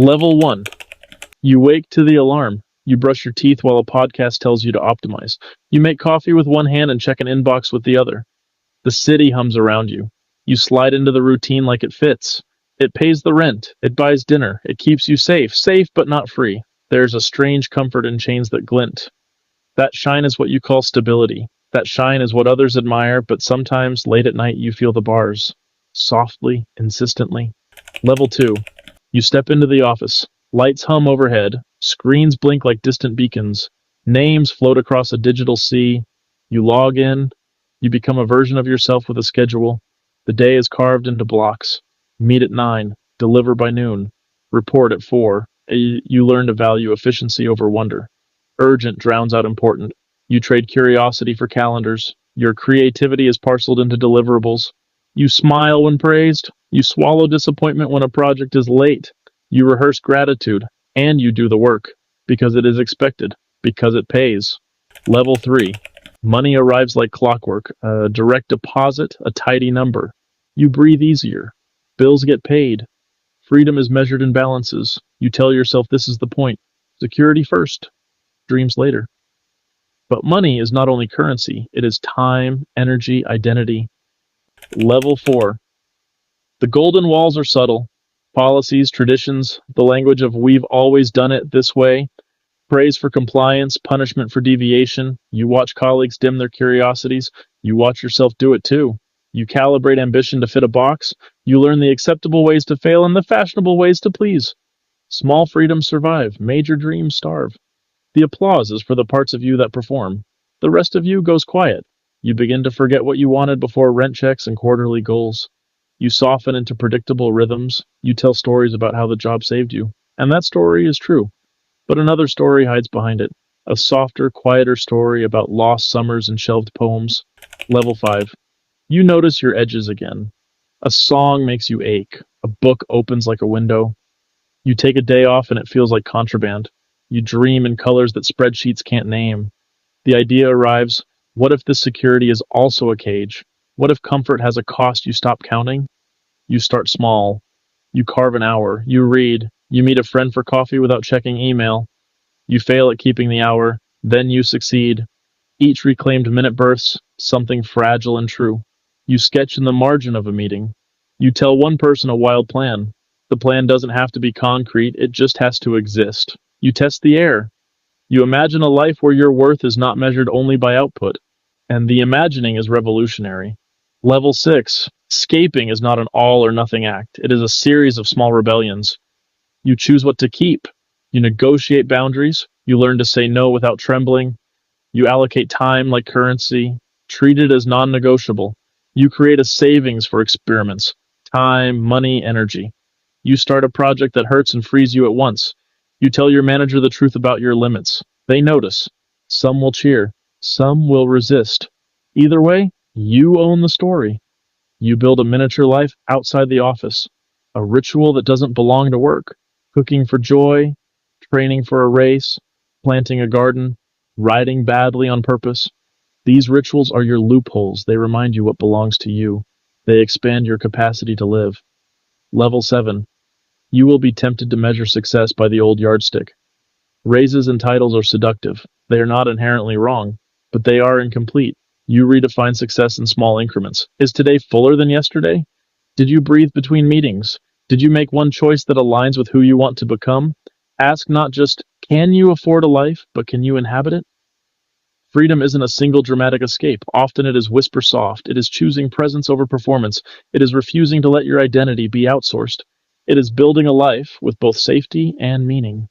Level 1. You wake to the alarm. You brush your teeth while a podcast tells you to optimize. You make coffee with one hand and check an inbox with the other. The city hums around you. You slide into the routine like it fits. It pays the rent. It buys dinner. It keeps you safe. Safe but not free. There's a strange comfort in chains that glint. That shine is what you call stability. That shine is what others admire, but sometimes late at night you feel the bars. Softly, insistently. Level 2. You step into the office. Lights hum overhead. Screens blink like distant beacons. Names float across a digital sea. You log in. You become a version of yourself with a schedule. The day is carved into blocks. Meet at 9. Deliver by noon. Report at 4. You learn to value efficiency over wonder. Urgent drowns out important. You trade curiosity for calendars. Your creativity is parceled into deliverables. You smile when praised. You swallow disappointment when a project is late. You rehearse gratitude. And you do the work. Because it is expected. Because it pays. Level 3. Money arrives like clockwork. A direct deposit, a tidy number. You breathe easier. Bills get paid. Freedom is measured in balances. You tell yourself this is the point. Security first. Dreams later. But money is not only currency, it is time, energy, identity. Level 4. The golden walls are subtle. Policies, traditions, the language of we've always done it this way. Praise for compliance, punishment for deviation. You watch colleagues dim their curiosities. You watch yourself do it too. You calibrate ambition to fit a box. You learn the acceptable ways to fail and the fashionable ways to please. Small freedoms survive. Major dreams starve. The applause is for the parts of you that perform. The rest of you goes quiet. You begin to forget what you wanted before rent checks and quarterly goals. You soften into predictable rhythms. You tell stories about how the job saved you. And that story is true. But another story hides behind it. A softer, quieter story about lost summers and shelved poems. Level 5. You notice your edges again. A song makes you ache. A book opens like a window. You take a day off and it feels like contraband. You dream in colors that spreadsheets can't name. The idea arrives, what if this security is also a cage? What if comfort has a cost you stop counting? You start small. You carve an hour. You read. You meet a friend for coffee without checking email. You fail at keeping the hour. Then you succeed. Each reclaimed minute births something fragile and true. You sketch in the margin of a meeting. You tell one person a wild plan. The plan doesn't have to be concrete, it just has to exist. You test the air. You imagine a life where your worth is not measured only by output. And the imagining is revolutionary. Level 6. Escaping is not an all or nothing act. It is a series of small rebellions. You choose what to keep. You negotiate boundaries. You learn to say no without trembling. You allocate time like currency. Treat it as non-negotiable. You create a savings for experiments. Time, money, energy. You start a project that hurts and frees you at once. You tell your manager the truth about your limits. They notice. Some will cheer. Some will resist. Either way, you own the story. You build a miniature life outside the office. A ritual that doesn't belong to work. Cooking for joy, training for a race, planting a garden, riding badly on purpose. These rituals are your loopholes. They remind you what belongs to you. They expand your capacity to live. Level 7. You will be tempted to measure success by the old yardstick. Raises and titles are seductive. They are not inherently wrong, but they are incomplete. You redefine success in small increments. Is today fuller than yesterday? Did you breathe between meetings? Did you make one choice that aligns with who you want to become? Ask not just, can you afford a life, but can you inhabit it? Freedom isn't a single dramatic escape. Often it is whisper soft. It is choosing presence over performance. It is refusing to let your identity be outsourced. It is building a life with both safety and meaning.